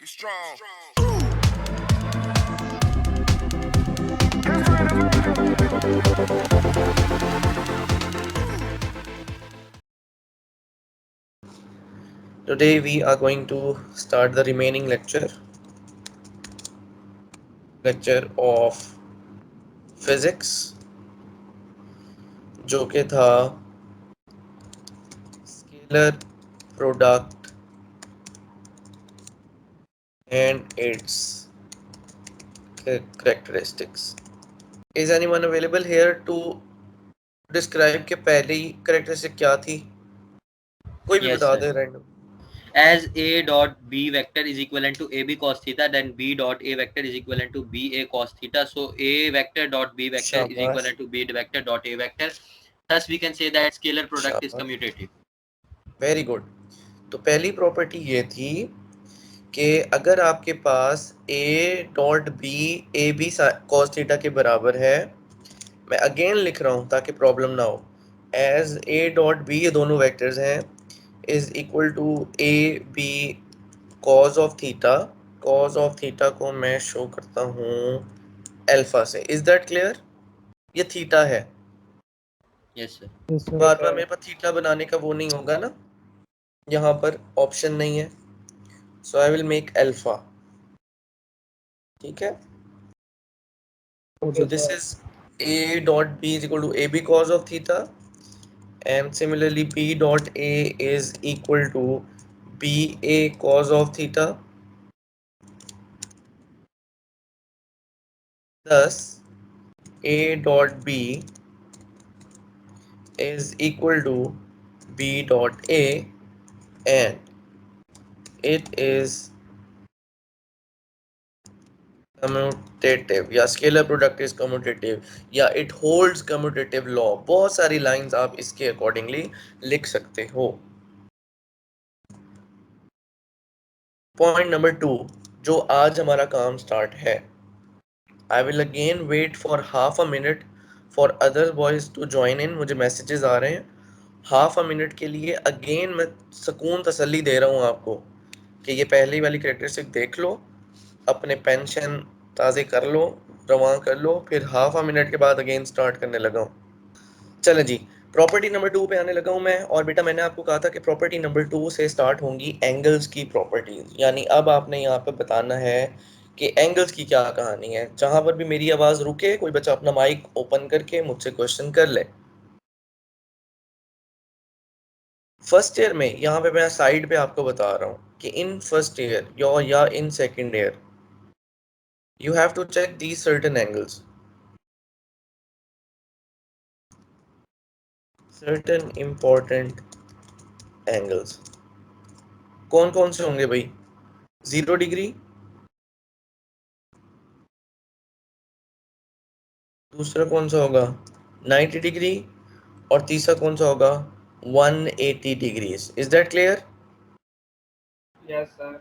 Today we are going to start the remaining lecture of physics, जो कि था scalar product and its characteristics. Is anyone available here to describe के पहली characteristic क्या थी? कोई भी Yes, बता sir. They random. As A dot B vector is equivalent to AB cos theta, then B dot A vector is equivalent to BA cos theta. So A vector dot B vector is शाबाश, equivalent to B vector dot A vector. Thus, we can say that scalar product is शाबाश, commutative. Very good. तो पहली property ये थी कि अगर आपके पास a dot b a b cos theta के बराबर है, मैं अगेन लिख रहा हूँ ताकि प्रॉब्लम ना हो, एज ए डॉट बी, ये दोनों वेक्टर्स हैं, is equal to A B cos of theta. Cos of theta को मैं शो करता हूँ अल्फा से. Is that clear? ये थीटा है. Yes, sir. बार बार मेरे पास थीटा बनाने का वो नहीं होगा ना, यहाँ पर ऑप्शन नहीं है. सो आई विल मेक अल्फा. ठीक है. So this is a dot b is equal to ab cos of theta, and similarly b dot a is equal to ba cos of theta. Thus a dot b is equal to b dot a, and it is commutative, या scalar product is commutative, या it holds commutative law. बहुत सारी lines आप इसके accordingly लिख सकते हो. Point number 2, जो आज हमारा काम स्टार्ट है. I will again wait for half a minute for other boys to join in. मुझे मैसेजेस आ रहे हैं. हाफ अ मिनट के लिए अगेन मैं सुकून तसल्ली दे रहा हूँ आपको कि ये पहली वाली करेक्टरिस्टिक देख लो, अपने पेंशन ताज़े कर लो, रवां कर लो, फिर हाफ अ मिनट के बाद अगेन स्टार्ट करने लगा हूँ. चले जी, प्रॉपर्टी नंबर 2 पे आने लगा हूँ मैं. और बेटा मैंने आपको कहा था कि प्रॉपर्टी नंबर 2 से स्टार्ट होंगी एंगल्स की प्रॉपर्टीज. यानी अब आपने यहाँ पे बताना है कि एंगल्स की क्या कहानी है. जहां पर भी मेरी आवाज रुके, कोई बच्चा अपना माइक ओपन करके मुझसे क्वेश्चन कर ले. फर्स्ट ईयर में यहाँ पे मैं साइड पे आपको बता रहा हूँ कि इन फर्स्ट ईयर या in second year you have to check these certain angles, certain important angles. कौन कौन से होंगे भाई? 0 डिग्री, दूसरा कौन सा होगा 90 डिग्री, और तीसरा कौन सा होगा 180 degrees. Is that clear? Yes sir.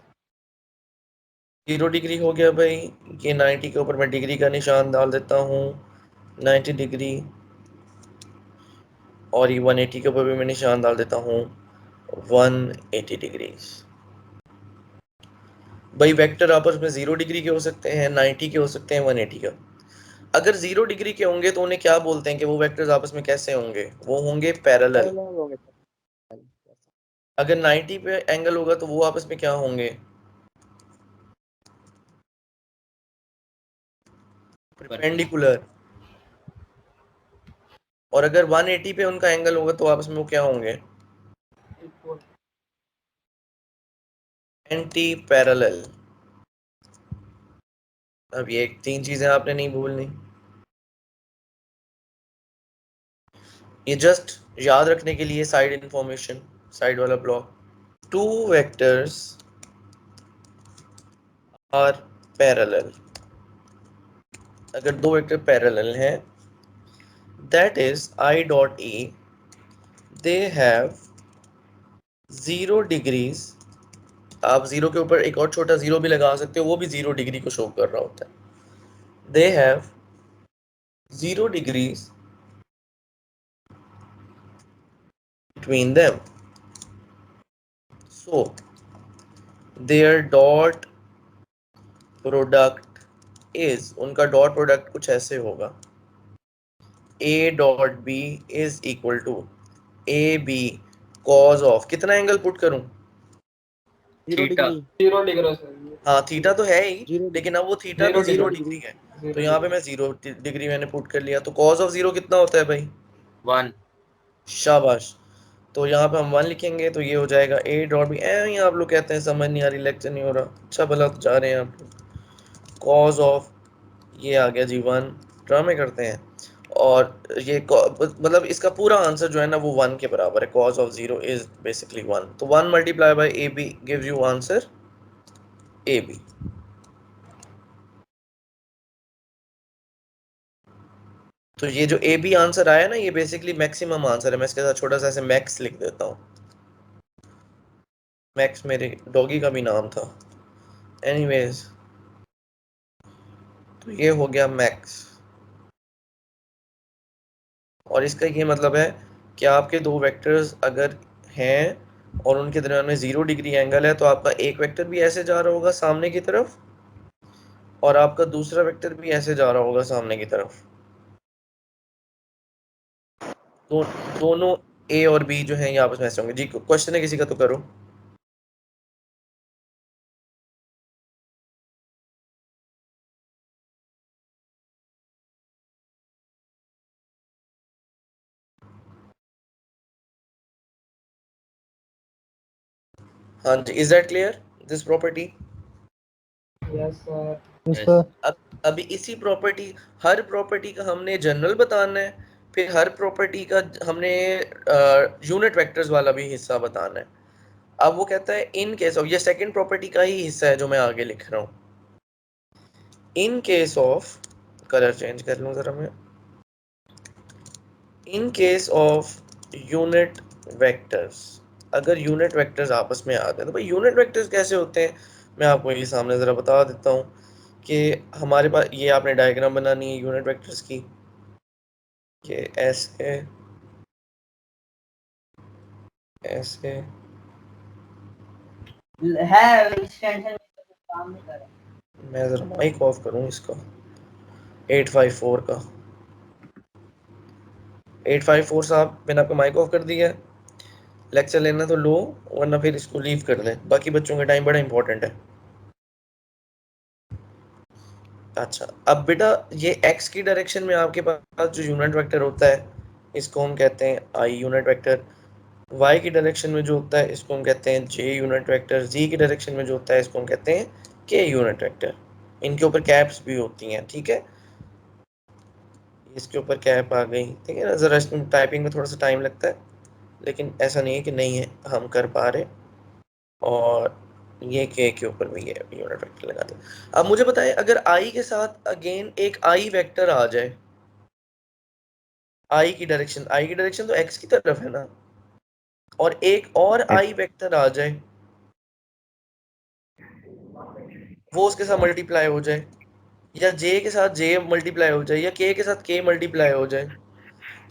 0 degree हो गया भाई. ये 90 के ऊपर मैं डिग्री का निशान डाल देता हूँ, 90 डिग्री. और ये 180 के ऊपर भी मैं निशान डाल देता हूँ, 180 डिग्रीज. भाई वेक्टर आपस में 0 डिग्री के हो सकते हैं, 90 के हो सकते हैं, 180 का. अगर 0 डिग्री के होंगे तो उन्हें क्या बोलते हैं कि वो वेक्टर्स आपस में कैसे होंगे? वो होंगे पैरेलल. अगर 90 पे एंगल होगा तो वो आपस में क्या होंगे? परपेंडिकुलर. और अगर 180 पे उनका एंगल होगा तो आपस में वो क्या होंगे? Anti parallel. अब ये 3 चीजें आपने नहीं भूलनी. ये जस्ट याद रखने के लिए साइड इंफॉर्मेशन, साइड वाला block. Two vectors are parallel. अगर दो वेक्टर पैरेलल हैं, that is i dot e, they have 0 degrees. आप जीरो के ऊपर एक और छोटा जीरो भी लगा सकते हो, वो भी 0 डिग्री को शो कर रहा होता है. They have 0 degrees between them. So their dot product is, उनका डॉट प्रोडक्ट कुछ ऐसे होगा, a dot B is equal to A B cos of, कितना एंगल पुट करूं? 0 थीटा। Degree 0 degree sir. हाँ थीटा तो है ही, 0 लेकिन अब वो थीटा भी 0 जीरो डिग्री। डिग्री है, 0 तो यहाँ पे मैं 0 डिग्री मैंने पुट कर लिया, तो कॉज ऑफ 0 कितना होता है भाई? 1। शाबाश। तो यहाँ पे हम 1 लिखेंगे, तो ये हो जाएगा ए डॉट बी। आप लोग कहते हैं समझ नहीं आ रही, लेक्चर नहीं हो रहा, अच्छा भला तो जा रहे हैं आप लोग। कॉज ऑफ, ये आ गया जी 1, ड्रामे करते हैं। और ये मतलब इसका पूरा आंसर जो है ना वो 1 के बराबर है, कॉज ऑफ 0 इज बेसिकली 1, तो 1 multiply by a b gives you answer a b. तो ये जो ए बी आंसर आया ना, ये बेसिकली मैक्सिमम आंसर है। मैं इसके साथ छोटा सा ऐसे मैक्स लिख देता हूँ, मैक्स मेरे डॉगी का भी नाम था। एनीवेज, तो ये हो गया मैक्स, और इसका ये मतलब है कि आपके दो वेक्टर्स अगर हैं और उनके दरम्यान में 0 डिग्री एंगल है, तो आपका एक वेक्टर भी ऐसे जा रहा होगा सामने की तरफ, और आपका दूसरा वेक्टर भी ऐसे जा रहा होगा सामने की तरफ। तो दोनों ए और बी जो है ये आपस में ऐसे होंगे। जी क्वेश्चन है किसी का तो करो। हाँ जी, is that clear this property? Yes sir. Yes Yes. Sir. अब अभी इसी प्रॉपर्टी, हर प्रॉपर्टी का हमने जनरल बताना है, फिर हर प्रॉपर्टी का हमने यूनिट वेक्टर्स वाला भी हिस्सा बताना है। अब वो कहता है इन केस ऑफ, ये सेकंड प्रॉपर्टी का ही हिस्सा है जो मैं आगे लिख रहा हूँ। इन केस ऑफ, कलर चेंज कर लूँ जरा मैं, इन केस ऑफ यूनिट वेक्टर्स, अगर यूनिट वेक्टर्स आपस में आते हैं, तो भाई यूनिट वेक्टर्स कैसे होते हैं मैं आपको ये सामने ज़रा बता देता हूँ। कि हमारे पास ये आपने डायग्राम बनानी है यूनिट वेक्टर्स की, कि ऐसे ऐसे है एक्सटेंशन काम नहीं कर रहा। मैं ज़रा माइक ऑफ करूँ इसका, 854 का। 854 साहब, मैंने आपका माइक ऑफ कर दिया है, लेक्चर लेना तो लो, वरना फिर इसको लीव कर दें, बाकी बच्चों का टाइम बड़ा इंपॉर्टेंट है। अच्छा, अब बेटा ये x की डायरेक्शन में आपके पास जो यूनिट वेक्टर होता है इसको हम कहते हैं i यूनिट वेक्टर, y की डायरेक्शन में जो होता है इसको हम कहते हैं j यूनिट वेक्टर, z की डायरेक्शन में जो होता है इसको हम कहते हैं k यूनिट वेक्टर। इनके ऊपर कैप्स भी होती हैं, ठीक है, इसके ऊपर कैप आ गई, ठीक है ना। ज़रा इसमें टाइपिंग में थोड़ा सा टाइम लगता है, लेकिन ऐसा नहीं है कि नहीं है, हम कर पा रहे। और ये के ऊपर भी ये यूनिट वेक्टर लगा दो। अब मुझे बताएं, अगर आई के साथ अगेन एक आई वेक्टर आ जाए, आई की डायरेक्शन तो एक्स की तरफ है ना, और एक और आई वेक्टर आ जाए, वो उसके साथ मल्टीप्लाई हो जाए, या जे के साथ जे मल्टीप्लाई हो जाए, या के साथ के मल्टीप्लाई हो जाए,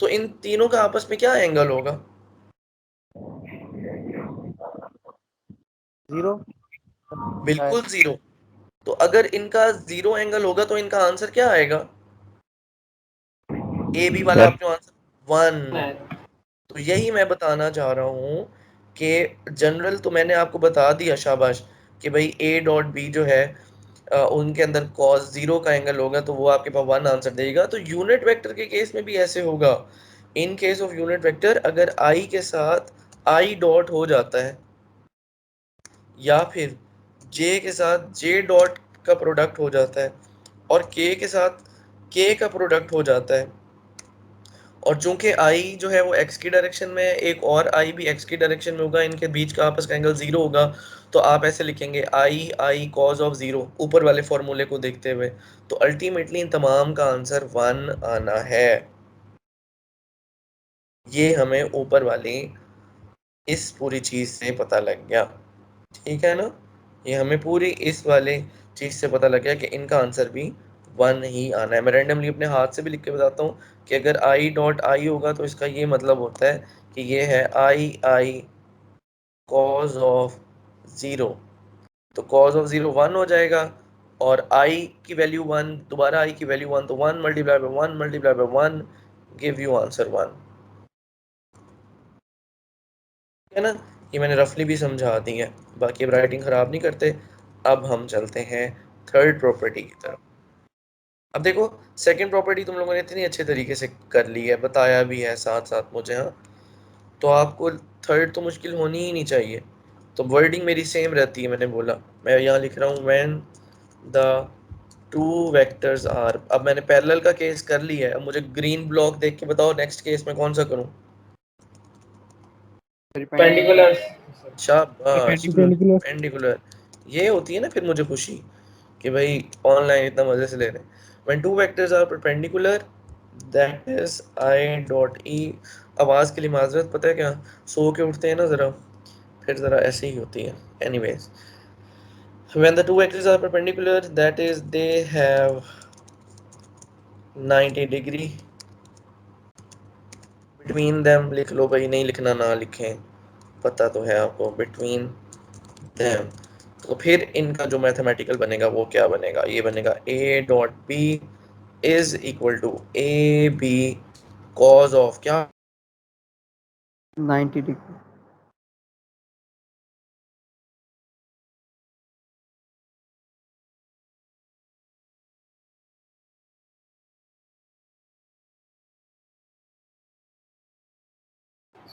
तो इन तीनों का आपस में क्या एंगल होगा? 0 बिल्कुल 0। तो अगर इनका 0 एंगल होगा तो इनका आंसर क्या आएगा? ए बी वाला आपका आंसर 1। तो यही मैं बताना चाह रहा हूँ कि जनरल तो मैंने आपको बता दिया, शाबाश, कि भाई ए डॉट बी जो है उनके अंदर cos 0 का एंगल होगा, तो वो आपके पास 1 आंसर देगा। तो यूनिट वेक्टर के केस में भी ऐसे होगा। इन केस ऑफ यूनिट वेक्टर, अगर आई के साथ आई डॉट हो जाता है, या फिर जे के साथ जे डॉट का प्रोडक्ट हो जाता है, और के के साथ के का प्रोडक्ट हो जाता है, और चूंकि आई जो है वो एक्स की डायरेक्शन में है, एक और आई भी एक्स की डायरेक्शन में होगा, इनके बीच का आपस का एंगल 0 होगा, तो आप ऐसे लिखेंगे आई आई कॉज ऑफ 0 ऊपर वाले फॉर्मूले को देखते हुए। तो अल्टीमेटली इन तमाम का आंसर 1 आना है। ये हमें ऊपर वाली इस पूरी चीज से पता लग गया, ठीक है ना। ये हमें पूरी इस वाले चीज से पता लग गया कि इनका आंसर भी 1 ही आना है। मैं रैंडमली अपने हाथ से भी लिख के बताता हूँ कि अगर आई डॉट आई होगा तो इसका ये मतलब होता है कि ये है आई आई कॉज ऑफ 0, तो कॉज ऑफ 0 1 हो जाएगा, और i की वैल्यू 1, दोबारा i की वैल्यू 1, तो 1 multiply by 1 multiply by 1 give you answer 1, है ना। ये मैंने रफली भी समझा दी है, बाकी अब राइटिंग खराब नहीं करते। अब हम चलते हैं थर्ड प्रॉपर्टी की तरफ। अब देखो, सेकंड प्रॉपर्टी तुम लोगों ने इतनी अच्छे तरीके से कर ली है, बताया भी है साथ साथ मुझे, हाँ, तो आपको थर्ड तो मुश्किल होनी ही नहीं चाहिए। तो वर्डिंग मेरी सेम रहती है, मैंने बोला, मैं यहाँ लिख रहा हूँ when the two vectors are. अब मैंने पैरेलल का केस कर लिया है, अब मुझे ग्रीन ब्लॉक देख के बताओ नेक्स्ट केस में कौन सा करूँ। Perpendiculars. शाबाश, Perpendicular. पेंडिकुलर। ये होती है ना फिर मुझे खुशी कि भाई ऑनलाइन इतना मजे से ले रहे हैं। When two vectors are perpendicular that is i dot e. आवाज के लिए माजरत, पता है क्या, सो के उठते हैं ना जरा, फिर जरा ऐसे ही होती है। Anyways, when the two vectors are perpendicular that is they have 90 degree between them। लिख लो भाई, नहीं लिखना ना लिखें, पता तो है आपको, between them। तो फिर इनका जो मैथमेटिकल बनेगा वो क्या बनेगा, ये बनेगा a dot b is equal to A B cos of क्या, 90 degree.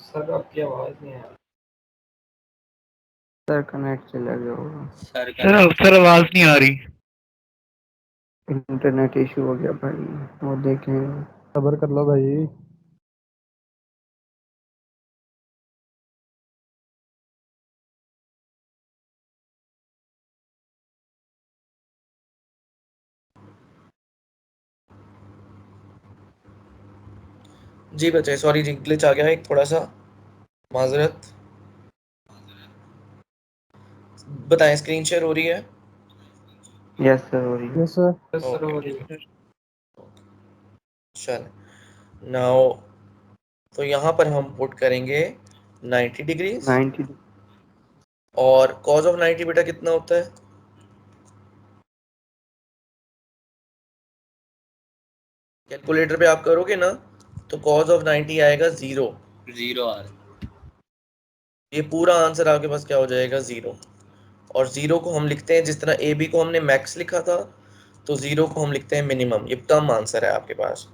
सर आपकी आवाज नहीं आ रही। सर कनेक्ट चला गया होगा, सर का सर आवाज नहीं आ रही। इंटरनेट इशू हो गया भाई, वो देखें। सबर कर लो भाई। जी बच्चे सॉरी जी, ग्लिच आ गया एक थोड़ा सा, माजरत। बताएं, स्क्रीन शेयर हो रही है। यस सर हो रही है। Yes sir. यस सर हो रही है। चल नाउ, तो यहाँ पर हम पुट करेंगे 90 डिग्रीज, 90 और cos ऑफ 90 बेटा कितना होता है, कैलकुलेटर पे आप करोगे ना तो cos ऑफ 90 आएगा 0। 0 आ रहा है। ये पूरा आंसर आपके पास क्या हो जाएगा, 0। और 0 को हम लिखते हैं जिस तरह ए बी को हमने मैक्स लिखा था, तो 0 को हम लिखते हैं मिनिमम। ये कम आंसर है आपके पास।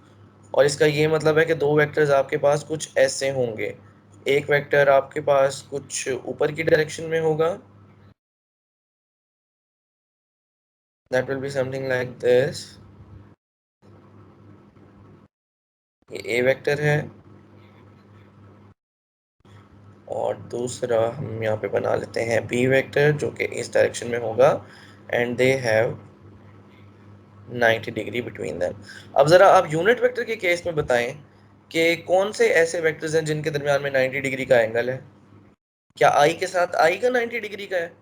और इसका ये मतलब है कि दो वेक्टर्स आपके पास कुछ ऐसे होंगे, एक वेक्टर आपके पास कुछ ऊपर की डायरेक्शन में होगा, that will be something like this, ये ए वेक्टर है, और दूसरा हम यहाँ पे बना लेते हैं बी वेक्टर जो कि इस डायरेक्शन में होगा, and they have 90 degree between them. अब ज़रा आप यूनिट वेक्टर के केस में बताएं कि कौन से ऐसे वेक्टर्स हैं जिनके दरमियान में 90 डिग्री का एंगल है। क्या आई के साथ आई का 90 डिग्री का है?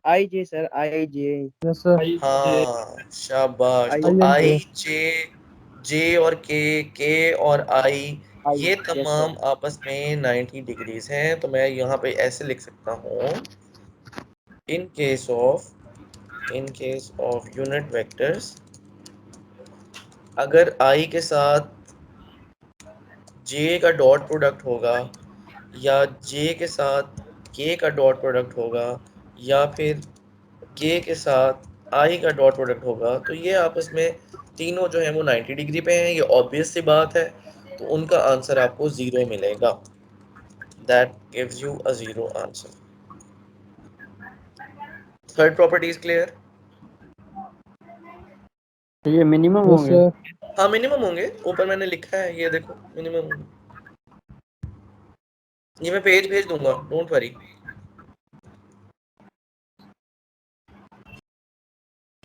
I J sir, I J. Yes sir. I J हाँ शाबाश, आई तो आई एंड जे। आई जे, जे और के और आई, आई ये यस तमाम सर। आपस में 90 डिग्रीज हैं। तो मैं यहाँ पे ऐसे लिख सकता हूँ, इन केस ऑफ यूनिट वेक्टर्स, अगर आई के साथ जे का डॉट प्रोडक्ट होगा, या जे के साथ के का डॉट प्रोडक्ट होगा, या फिर के साथ आई का डॉट प्रोडक्ट होगा, तो ये आपस में तीनों जो है वो 90 डिग्री पे हैं। ये ऑब्वियस सी बात है, तो उनका आंसर आपको 0 मिलेगा। That gives you a 0 answer. Third property is clear. तो ये मिनिमम यस होंगे। सर। हाँ मिनिमम होंगे, ऊपर मैंने लिखा है, ये देखो मिनिमम होंगे। ये मैं पेज भेज दूंगा, डोंट वरी।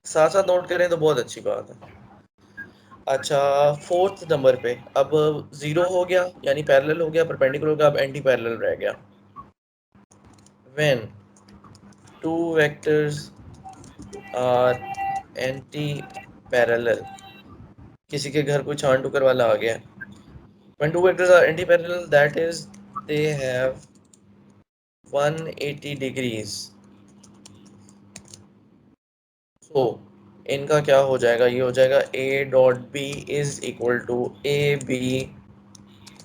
साथ साथ नोट करें तो बहुत अच्छी बात है। अच्छा, फोर्थ नंबर पे अब 0 हो गया यानी पैरेलल हो गया, परपेंडिकुलर हो गया, अब एंटी पैरेलल रह गया। When two vectors are anti parallel, किसी के घर कोई छान टुकर वाला आ गया। When two vectors are anti parallel that is they have 180 degrees so इनका क्या हो जाएगा, ये हो जाएगा A dot B is equal to A B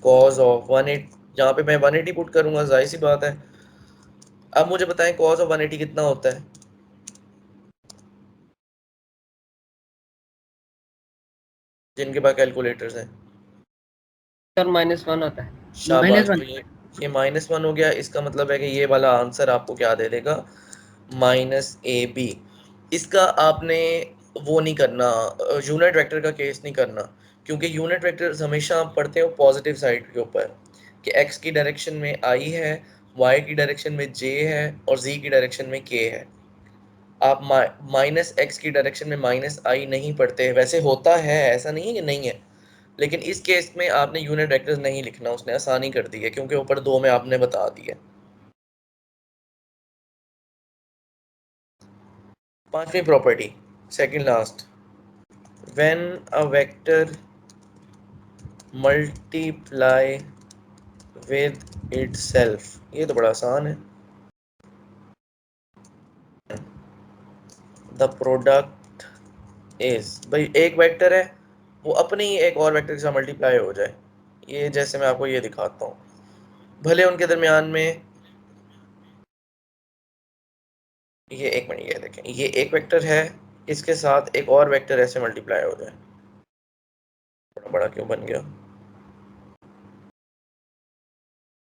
cos of 180, यहाँ पे मैं 180 पुट करूंगा, जाहिर सी बात है। अब मुझे बताएं कॉज ऑफ 180 कितना होता है, जिनके पास कैलकुलेटर्स हैं। सर -1 होता है। शाबाश, -1। तो ये -1 हो गया, इसका मतलब है कि ये वाला आंसर आपको क्या दे देगा, -AB। इसका आपने वो नहीं करना, यूनिट वेक्टर का केस नहीं करना, क्योंकि यूनिट वेक्टर्स हमेशा आप पढ़ते हो पॉजिटिव साइड के ऊपर, कि x की डायरेक्शन में i है, y की डायरेक्शन में j है और z की डायरेक्शन में k है। आप -x की डायरेक्शन में -i नहीं पढ़ते, वैसे होता है, ऐसा नहीं है कि नहीं है, लेकिन इस केस में आपने यूनिट वेक्टर्स नहीं लिखना, उसने आसानी कर दी है क्योंकि ऊपर दो में आपने बता दिया। पांचवी property, second last, when a vector multiply with itself, ये तो बड़ा आसान है। द प्रोडक्ट इज, भाई एक वेक्टर है, वो अपने ही एक और वेक्टर के साथ मल्टीप्लाई हो जाए, ये जैसे मैं आपको ये दिखाता हूँ, भले उनके दरमियान में ये एक मिनट, ये देखें, ये एक वेक्टर है, इसके साथ एक और वेक्टर ऐसे मल्टीप्लाई हो जाए, बड़ा बड़ा क्यों बन गया,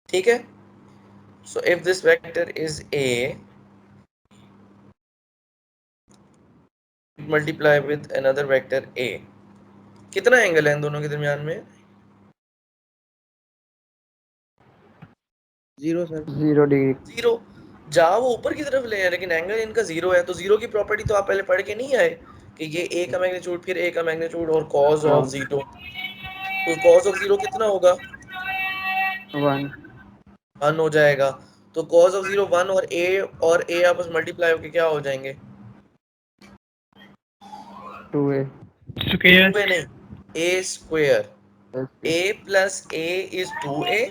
ठीक है। So if this vector is A multiply with another vector A, कितना एंगल है इन दोनों के दरमियान में, 0 सर, 0 डिग्री। जीरो। जा वो ऊपर की तरफ ले है, लेकिन एंगल इनका जीरो है, तो जीरो की प्रॉपर्टी तो आप पहले पढ़ के नहीं आए कि ये ए का मैग्नीट्यूड फिर ए का मैग्नीट्यूड और कॉस ऑफ जीरो, तो कॉस ऑफ जीरो कितना होगा, 1। 1 हो जाएगा। तो कॉस ऑफ जीरो 1 और ए आपस मल्टीप्लाई होके क्या हो जाएंगे, 2a। स्क्वायर। 2a नहीं, A square, A plus A is 2a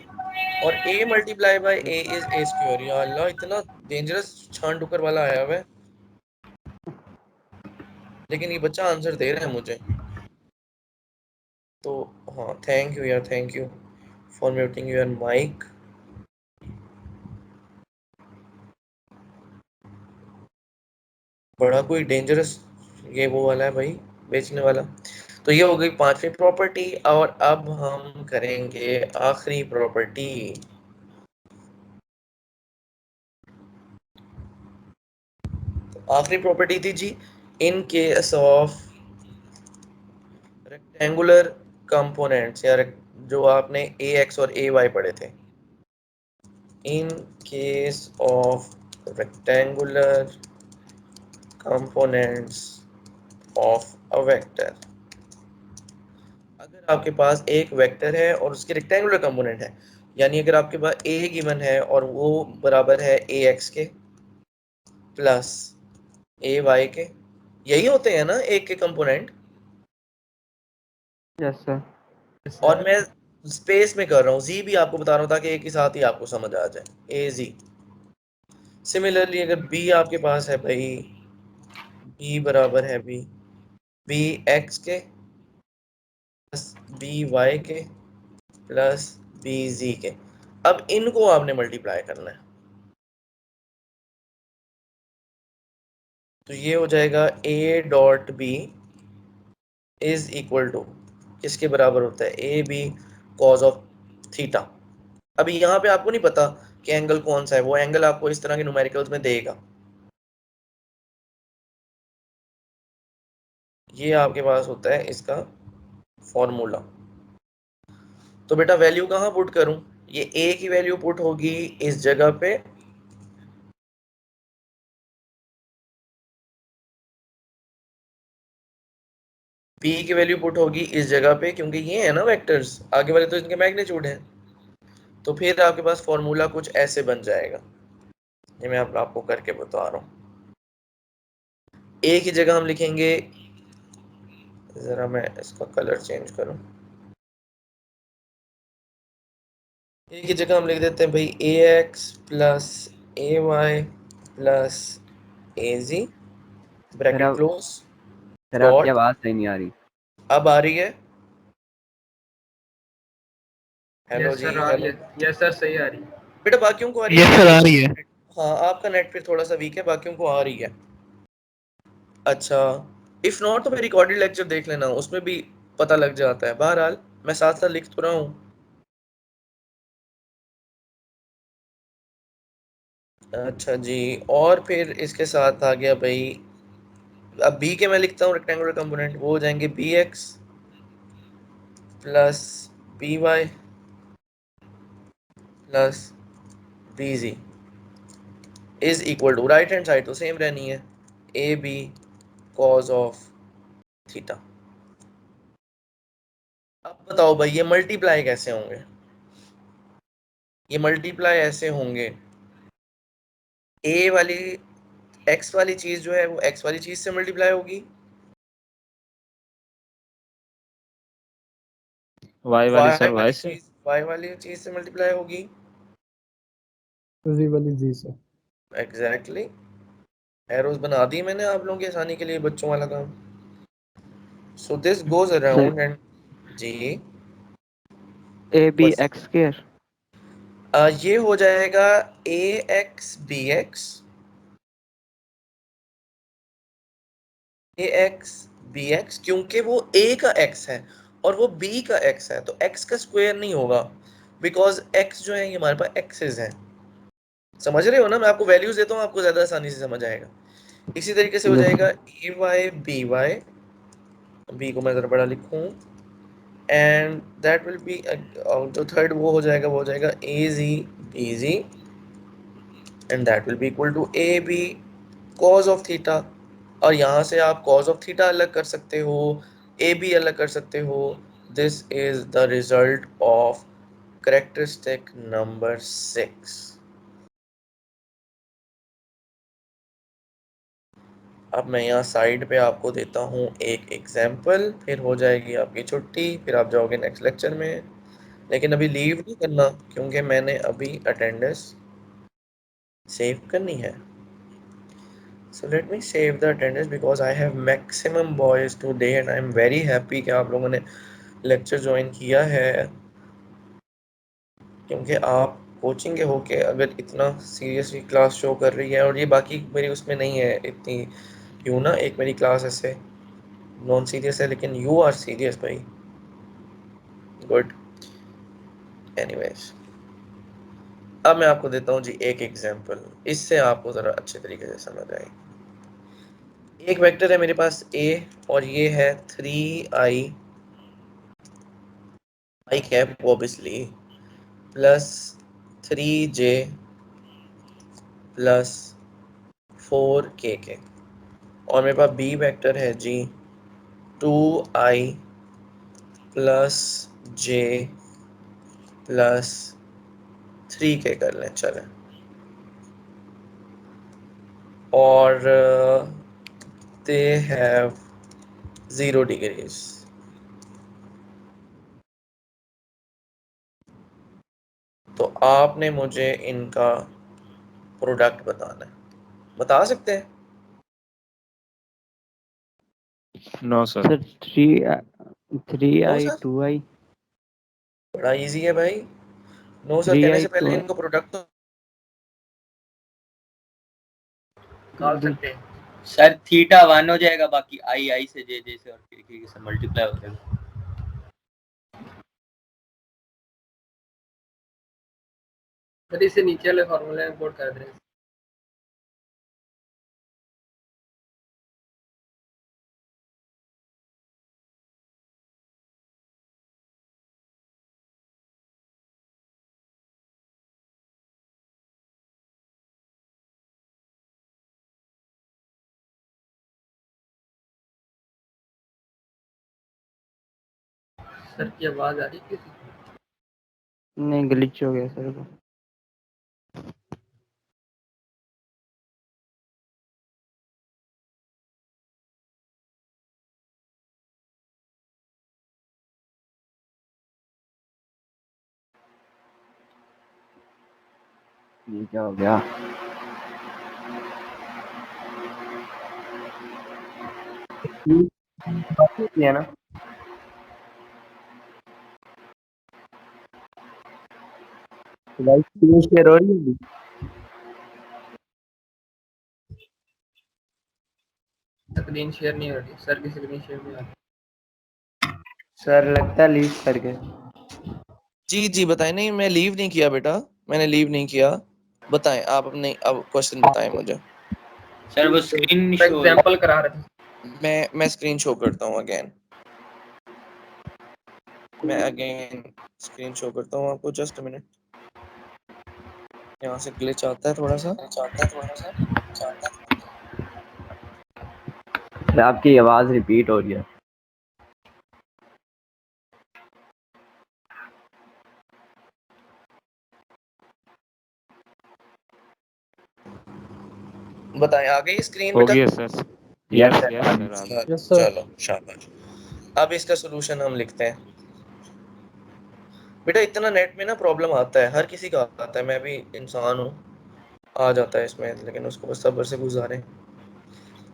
और a multiply by a is a square. या अल्लाह, इतना डेंजरस छान टुकर वाला आया हुआ है, लेकिन ये बच्चा आंसर दे रहा है मुझे, तो हाँ, थैंक यू यार, thank you for muting your mic. बड़ा कोई डेंजरस ये वो वाला है भाई, बेचने वाला। तो ये हो गई पांचवी प्रॉपर्टी, और अब हम करेंगे आखिरी प्रॉपर्टी। आखिरी प्रॉपर्टी थी जी, in case of rectangular components, या जो आपने ए एक्स और ए वाई पढ़े थे, इन case of rectangular components of a vector, अगर आपके पास एक वेक्टर है और उसके रेक्टेंगुलर कंपोनेंट है, यानी अगर आपके पास ए गिवन है और वो बराबर है ए एक्स के प्लस ए वाई के, यही होते हैं ना एक के कंपोनेंट, यस सर। और मैं स्पेस में कर रहा हूँ, जी भी आपको बता रहा हूँ ताकि एक ही साथ ही आपको समझ आ जाए, ए जी। सिमिलरली अगर बी आपके पास है भाई, बी बराबर है बी एक्स के प्लस बी वाई के प्लस बी जी के, अब इनको आपने मल्टीप्लाई करना है, तो ये हो जाएगा A dot B is equal to, किसके बराबर होता है, A B cos of theta. अभी यहाँ पे आपको नहीं पता कि एंगल कौन सा है, वो एंगल आपको इस तरह के न्यूमेरिकल्स में देगा, ये आपके पास होता है इसका फॉर्मूला। तो बेटा वैल्यू कहाँ पुट करूं, ये ए की वैल्यू पुट होगी इस जगह पे, बी की वैल्यू पुट होगी इस जगह पे, क्योंकि ये है ना वेक्टर्स, आगे वाले तो इनके मैग्नीट्यूड हैं, तो फिर आपके पास फॉर्मूला कुछ ऐसे बन जाएगा, ये मैं आपको करके बता रहा हूँ। ए की जगह हम लिखेंगे, जरा मैं इसका कलर चेंज करूं, ए की जगह हम लिख देते हैं भाई ए एक्स प्लस ए वाई प्लस ए जी, ब्रैकेट अब- क्लोज, सर आपकी डॉट। आवाज सही नहीं आ रही। अब आ रही है? हेलो यस जी, सर आ रही हेलो। है, यस सर सही आ रही है। बेटा बाकियों को आ रही यस है? सर आ रही है। हाँ, आपका नेट फिर थोड़ा सा वीक है, बाकियों को आ रही है। अच्छा, इफ नॉट तो फिर रिकॉर्डेड लेक्चर देख लेना, उसमें भी पता लग जाता है। बहरहाल मैं साथ साथ लिख तो रहा हूँ। अच्छा जी, और फिर इसके साथ आ गया भाई, अब बी के मैं लिखता हूँ रेक्टेंगुलर कंपोनेंट, वो हो जाएंगे B X plus B Y plus B Z is equal to, right hand side तो सेम रहनी है, A B cos of theta. अब बताओ भाई ये मल्टीप्लाई कैसे होंगे? ये मल्टीप्लाई ऐसे होंगे, ए वाली एक्स वाली चीज जो है वो एक्स वाली चीज से मल्टीप्लाई होगी, वाई वाली सर वाई से। वाई वाली चीज से मल्टीप्लाई होगी। जी वाली जी से। एग्जैक्टली, एरोज बना दी मैंने आप लोगों की आसानी के लिए, बच्चों वाला काम। So this goes sir around and G A B बस एक्स स्क्वायर। ये हो जाएगा A X B X, A X B X, क्योंकि वो ए का एक्स है और वो बी का एक्स है, तो एक्स का स्क्वायर नहीं होगा, बिकॉज एक्स जो है ये हमारे पास एक्सेस है। समझ रहे हो ना? मैं आपको वैल्यूज देता हूँ, आपको ज्यादा आसानी से समझ आएगा। इसी तरीके से हो यस जाएगा A Y B Y, B को मैं जरा बड़ा लिखूं, एंड दैट विल बी, जो थर्ड वो हो जाएगा, वो हो जाएगा A Z B Z, and that will be equal to A B cos of theta. और यहाँ से आप कॉज ऑफ थीटा अलग कर सकते हो, ए बी अलग कर सकते हो। This is the result of characteristic number 6। अब मैं यहाँ साइड पे आपको देता हूँ एक एग्जाम्पल, फिर हो जाएगी आपकी छुट्टी, फिर आप जाओगे नेक्स्ट लेक्चर में। लेकिन अभी लीव नहीं करना, क्योंकि मैंने अभी अटेंडेंस सेव करनी है। So let me save the attendance because I have maximum boys today and I am very happy कि आप लोगों ने लेक्चर ज्वाइन किया है, क्योंकि आप कोचिंग के होके अगर इतना सीरियसली क्लास शो कर रही है, और ये बाकी मेरी उसमें नहीं है इतनी, यूँ ना एक मेरी क्लास ऐसे नॉन सीरियस है, लेकिन यू आर सीरियस भाई, गुड। एनीवेज, अब मैं आपको देता हूँ जी एक एग्जांपल, इससे आपको ज़रा अच्छे तरीके से समझ आए। एक वेक्टर है मेरे पास a, और ये है 3i cap obviously plus 3j plus 4k के, और मेरे पास b वेक्टर है जी 2i plus j plus 3k कर लें चलें, और दे हैव 0 डिग्रीज। तो आपने मुझे इनका प्रोडक्ट बताना है, बता सकते हैं? No sir. Sir three no I sir, two I. बड़ा इजी है भाई। नो सर थ्री कहने आई से टू पहले इनको प्रोडक्ट तो निकाल सकते हैं। सर थीटा 1 हो जाएगा, बाकी आई आई से जे जे से और के से मल्टीप्लाई हो जाएगा। सर इसे नीचे वाले फॉर्मूले में पुट कर दें। सर की आवाज आ रही है किसी को? नहीं, ग्लिच हो गया सर। ये क्या हो गया? है ना लाइव स्क्रीन शेयर हो रही है अभी? स्क्रीन शेयर नहीं हो रही सर की स्क्रीन शेयर नहीं हो रही सर लगता है लीव करके जी जी बताएं। नहीं मैं लीव नहीं किया बेटा, मैंने लीव नहीं किया। बताएं आप अपने अब क्वेश्चन बताएं मुझे। सर वो स्क्रीन शो एग्जांपल करा रहे थे मैं स्क्रीन शो करता हूँ अगेन। मैं अगेन स्क्रीन शो करता हूँ आपको, जस्ट अ मिनट। यहाँ से ग्लिच आता है थोड़ा सा। आपकी आवाज रिपीट हो रही है। बताएं आ गई स्क्रीन हो बेटा? गया sir. Yes sir yes sir. चलो शाबाश। अब इसका सोल्यूशन हम लिखते हैं। बेटा इतना नेट में ना प्रॉब्लम आता है, हर किसी का आता है, मैं भी इंसान हूँ, आ जाता है इसमें, लेकिन उसको बस सब्र से गुजारें।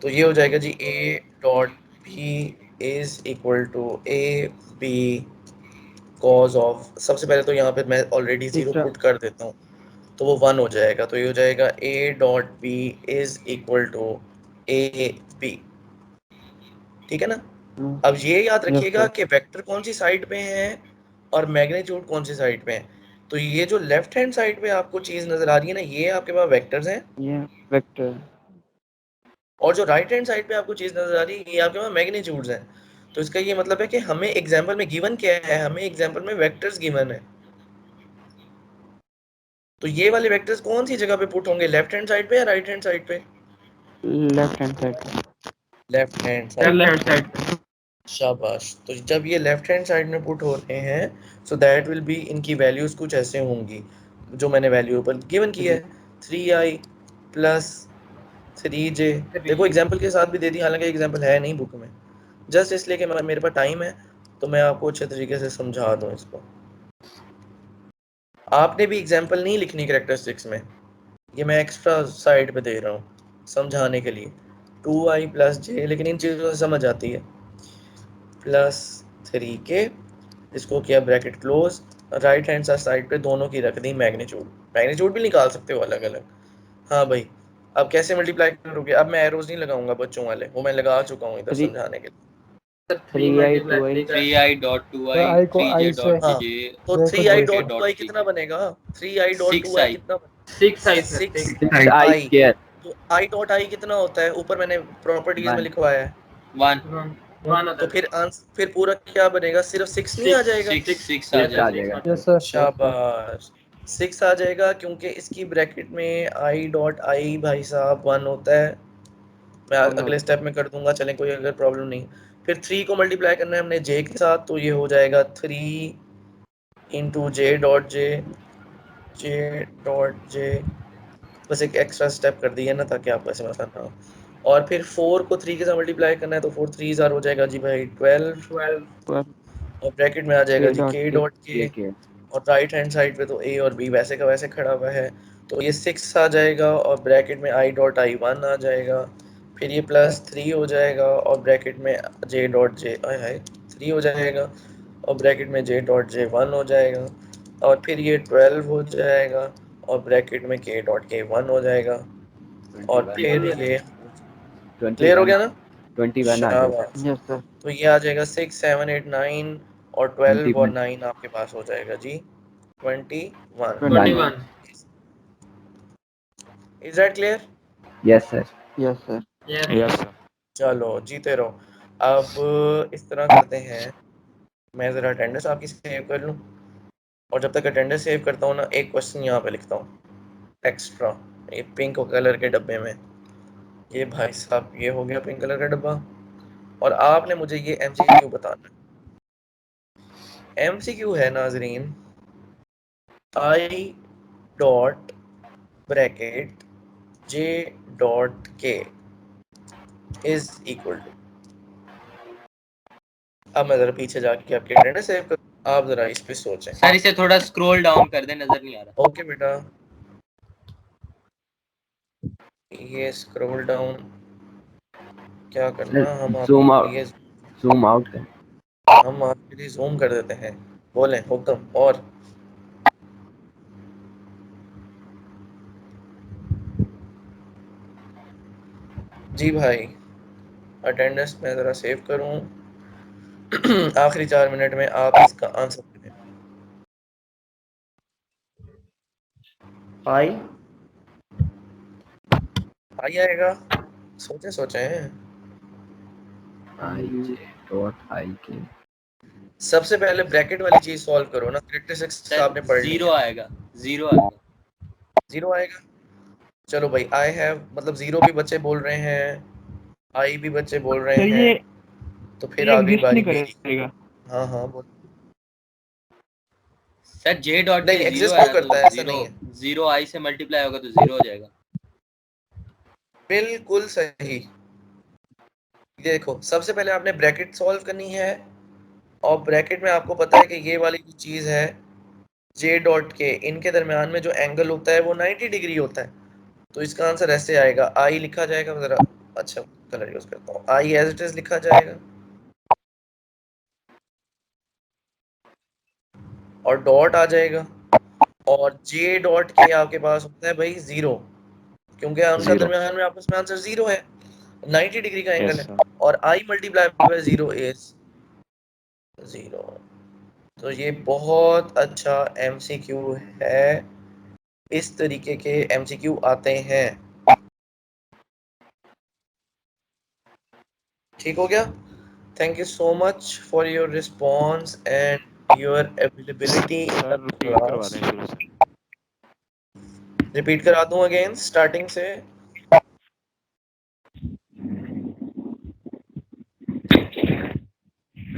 तो ये हो जाएगा जी A dot B is equal to A B cos of, सबसे पहले तो यहाँ पे मैं ऑलरेडी जीरो तीसरा पुट कर देता हूँ, तो वो 1 हो जाएगा। तो ये हो जाएगा A dot B is equal to A B. ठीक है ना? अब ये याद यस रखिएगा सर कि वेक्टर कौन सी साइड पे है और मैग्नीट्यूड कौन सी साइड पे है। तो ये जो लेफ्ट हैंड साइड पे आपको चीज नजर आ रही है ना, ये आपके पास वेक्टर्स हैं, ये वेक्टर और जो राइट हैंड साइड पे आपको चीज नजर आ रही है ये आपके पास मैग्नीट्यूड्स हैं। तो इसका ये मतलब है कि हमें एग्जांपल में गिवन क्या है, हमें एग्जांपल में वेक्टर्स गिवन है। तो ये वाले वेक्टर्स कौन सी जगह पे पुट होंगे, लेफ्ट हैंड साइड पे या राइट हैंड साइड पे? Left hand side left hand side. Left hand side पे शाबाश। तो जब ये लेफ्ट हैंड साइड में पुट हो रहे हैं, सो दैट विल बी, इनकी वैल्यूज कुछ ऐसे होंगी जो मैंने वैल्यू ऊपर गिवन की है, 3i प्लस 3j। देखो एग्जांपल के साथ भी दे दी, हालांकि एग्जांपल है नहीं बुक में, जस्ट इसलिए कि मेरे पास टाइम है तो मैं आपको अच्छे तरीके से समझा दूं इसको। आपने भी एग्जांपल नहीं लिखनी कैरेक्टरिस्टिक्स में, ये मैं एक्स्ट्रा साइड पे दे रहा हूँ समझाने के लिए। 2i प्लस j, लेकिन इन चीज़ों से समझ आती है। प्लस 3k, इसको किया bracket close, right hand side पे दोनों की रख दी मैग्नीट्यूड। मैग्नीट्यूड भी निकाल सकते हो अलग अलग। हाँ भाई, अब कैसे मल्टीप्लाई करोगे? अब मैं एरोज नहीं लगाऊंगा बच्चों वाले, वो मैं लगा चुका हूँ इधर थ्री समझाने के लिए। सर 3 3i मल्टीप्लाई 2i 3 का 3i डॉट सर 2i आई को 3j आई से डॉट हाँ, j तो जे को 3i जे से डॉट टू आई कितना बनेगा? 3i dot to I 6i कितना 6 आई सर 6 आई आई। स्क्वायर तो आई डॉट आई कितना होता है? ऊपर मैंने प्रॉपर्टीज में 1 लिखवाया है। 1 1 होता तो है फिर फिर पूरा क्या बनेगा? सिर्फ 6 नहीं आ 6 जाएगा? 6 6 आ 6 आ जाएगा। जाएगा यस सर। शाबाश, 6 आ जाएगा, क्योंकि इसकी ब्रैकेट में आई डॉट आई भाई साहब 1 होता है। मैं अगले स्टेप में कर दूंगा, चलें कोई अगर प्रॉब्लम नहीं। फिर 3 को मल्टीप्लाई करना है हमने जे के साथ, तो ये हो जाएगा 3 इंटू जे डॉट जे। बस एक एक्स्ट्रा स्टेप कर दिया ना ताकि आपको ऐसे मसला ना हो। और फिर 4 को 3 के साथ मल्टीप्लाई करना है, तो 4 3 जार हो जाएगा जी भाई 12, 12 पर और ब्रैकेट में आ जाएगा के जी डॉट के के डॉट के। ये के और राइट हैंड साइड पे तो ए और बी वैसे का वैसे खड़ा हुआ है, तो ये 6 आ जाएगा, और ब्रैकेट में आई डॉट आई 1 आ जाएगा। फिर ये प्लस 3 हो जाएगा, और ब्रैकेट में जे डॉट जे आय हाय 3 हो जाएगा, और ब्रैकेट में जे डॉट जे 1 हो जाएगा। और फिर ये 12 हो जाएगा, और ब्रैकेट में के डॉट के 1 हो जाएगा। और 21 फिर ये क्लियर हो 21 गया ना? 21 आ जाएगा शाबाश। यस सर तो ये आ जाएगा 6 7 8 9, और 12 और 21 9 आपके पास हो जाएगा जी 21। 21 21 is that clear? Yes sir yes yes sir चलो जीते रहो। अब इस तरह करते हैं, मैं ज़रा अटेंडेंस आपकी सेव कर लूँ, और जब तक अटेंडेंस सेव करता हूँ ना, एक क्वेश्चन यहाँ पे लिखता हूँ एक्स्ट्रा, ये पिंक कलर के डब्बे में। ये भाई साहब ये हो गया पिंक कलर का डब्बा, और आपने मुझे ये एमसीक्यू बताना है। एमसीक्यू है नाजरीन, I dot bracket J dot के इज इक्वल टू, अब मैं ज़रा पीछे जाके आपके अटेंडेंस सेव कर, आप ज़रा इस पे सोचें। सर इसे थोड़ा स्क्रॉल डाउन कर दे, नजर नहीं आ रहा। ओके बेटा, ये स्क्रॉल डाउन क्या करना हम जूम आपके आउट लिए जूम आउट कर। हम आपके लिए जूम कर देते हैं। बोलें हुक्म। और जी भाई, अटेंडेंस मैं ज़रा सेव करूं। आखिरी 4 मिनट में आप इसका आंसर दें। आई आई आएगा। सोचे सोचे हैं। आई जे डॉट आई के। सबसे पहले ब्रैकेट वाली चीज सॉल्व करो ना। कैरेक्टरिस्टिक्स सर आपने पढ़ ली जीरो है। आएगा, जीरो आएगा। जीरो आएगा। चलो भाई, आई हैव मतलब जीरो भी बच्चे बोल रहे हैं, आई भी बच्चे बोल रहे सर हैं, ये तो फिर आ गई एग्जिस्ट बारी नहीं मेरी। करेगा। हाँ हाँ बोल। सर जे डॉट नहीं, के जीरो एग्जिस्ट है तो ना, तो करता है, ऐसा जीरो, नहीं है। जीरो आई से मल्टीप्लाई होगा तो जीरो हो जाएगा। बिल्कुल सही। देखो, सबसे पहले आपने ब्रैकेट सॉल्व करनी है, और ब्रैकेट में आपको पता है कि ये वाली जो चीज है जे डॉट के, इनके दरमियान में जो एंगल होता है वो 90 डिग्री होता है। तो इसका आंसर ऐसे आएगा, आई लिखा जाएगा जरा। अच्छा कलर यूज करता हूँ, आई एज इट इज लिखा जाएगा, और डॉट आ जाएगा। और जे डॉट के आपके पास होता है भाई जीरो, क्योंकि उनका जीरो। दरमियान में आपस में आंसर जीरो है, 90 डिग्री का एंगल यस है। सर। और I multiply by zero is zero. तो ये बहुत अच्छा एमसीक्यू है। इस तरीके के एमसीक्यू आते हैं। ठीक हो गया। Thank you so much for your response and your availability in the sir repeat करवा क्लास। दें शुरू से। रिपीट करा दूं अगेन स्टार्टिंग से।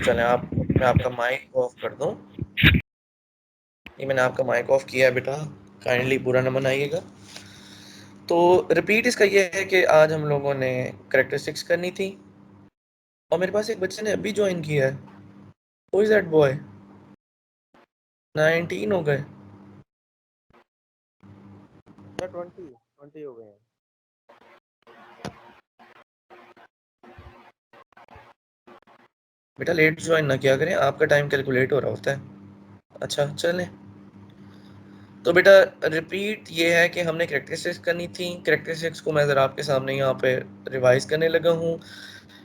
चलें, आप मैं आपका माइक ऑफ कर दूं। ये मैंने आपका माइक ऑफ किया है बेटा, काइंडली बुरा न मनाइएगा। तो रिपीट इसका ये है कि आज हम लोगों ने करेक्टरिस्टिक्स करनी थी, और मेरे पास एक बच्चे ने अभी ज्वाइन किया है। Who is that boy? 19 हो गए। 20 हो गए हैं। बेटा लेट ज्वाइन ना किया करें, आपका टाइम कैलकुलेट हो रहा होता है। अच्छा चलें। तो बेटा रिपीट ये है कि हमने करेक्टरिस्टिक्स करनी थी। करेक्टरिस्टिक्स को मैं ज़रा आपके सामने यहाँ पे रिवाइज करने लगा हूँ।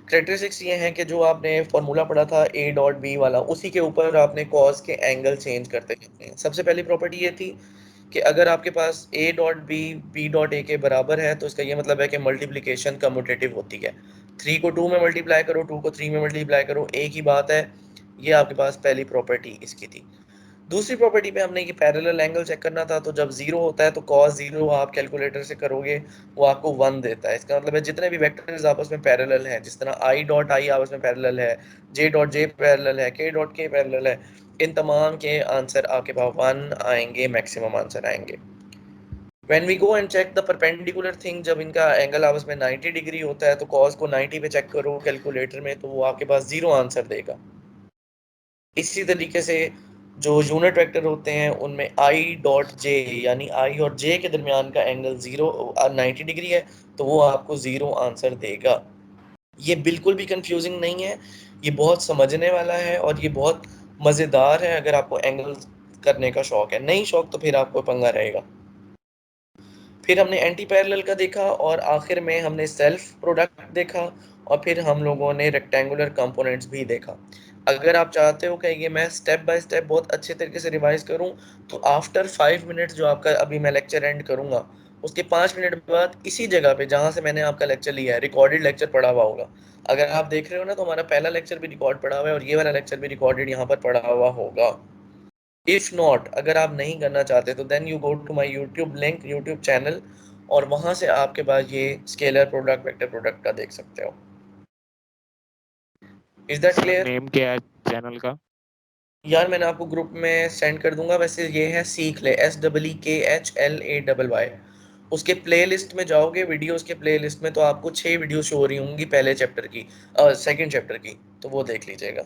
करेक्टरिस्टिक्स ये हैं कि जो आपने फॉर्मूला पढ़ा था ए डॉट बी वाला, उसी के ऊपर आपने कॉज के एंगल चेंज करते रहते हैं। सबसे पहली प्रॉपर्टी ये थी कि अगर आपके पास A dot B dot A के बराबर है, तो इसका ये मतलब है कि मल्टीप्लिकेशन कम्यूटेटिव होती है। 3 को 2 में मल्टीप्लाई करो, 2 को 3 में मल्टीप्लाई करो, एक ही बात है। ये आपके पास पहली प्रॉपर्टी इसकी थी। दूसरी प्रॉपर्टी पे हमने ये पैरेलल एंगल चेक करना था। तो जब जीरो होता है तो cos जीरो आप कैलकुलेटर से करोगे, वो आपको 1 देता है। इसका मतलब है जितने भी वेक्टर्स आपस में पैरेलल हैं, जिस तरह आई डॉट आई आपस में पैरेलल है, जे डॉट जे पैरेलल है, के डॉट के पैरेलल है, इन तमाम के आंसर आपके पास 1 आएंगे, मैक्सिमम आंसर आएंगे। When we go and check the perpendicular thing, जब इनका एंगल आपस में 90 डिग्री होता है, तो cos को 90 पे चेक करो कैलकुलेटर में, तो वो आपके पास जीरो आंसर देगा। इसी तरीके से जो यूनिट वेक्टर होते हैं उनमें आई डॉट जे, यानी आई और जे के दरमियान का एंगल 90 डिग्री है, तो वो आपको जीरो आंसर देगा। ये बिल्कुल भी कंफ्यूजिंग नहीं है, ये बहुत समझने वाला है, और ये बहुत मज़ेदार है। अगर आपको एंगल करने का शौक है, नहीं शौक तो फिर आपको पंगा रहेगा। फिर हमने एंटी पैरेलल का देखा, और आखिर में हमने सेल्फ प्रोडक्ट देखा, और फिर हम लोगों ने रेक्टेंगुलर कंपोनेंट्स भी देखा। अगर आप चाहते हो कि ये मैं स्टेप बाय स्टेप बहुत अच्छे तरीके से रिवाइज करूं, तो आफ्टर 5 मिनट जो आपका अभी मैं लेक्चर एंड करूंगा, उसके 5 मिनट बाद इसी जगह पे जहां से मैंने आपका लेक्चर लिया है, रिकॉर्डेड लेक्चर पड़ा हुआ होगा। अगर आप देख रहे हो ना, तो हमारा पहला लेक्चर भी रिकॉर्ड पड़ा हुआ है, और ये वाला लेक्चर भी रिकॉर्डेड यहाँ पर पड़ा हुआ होगा। इफ नॉट, अगर आप नहीं करना चाहते, तो then you go to my YouTube link, YouTube channel, और वहां से आपके पास ये स्केलर प्रोडक्ट वेक्टर प्रोडक्ट का देख सकते हो। Is that sir clear? Name क्या है चैनल का? यार मैंने आपको ग्रुप में सेंड कर दूंगा। वैसे ये है सीख ले, SEEKHLAYY। उसके प्लेलिस्ट में जाओगे, वीडियोस के प्लेलिस्ट में, तो आपको 6 वीडियो शो हो रही होंगी पहले चैप्टर की, सेकंड चैप्टर की, तो वो देख लीजिएगा।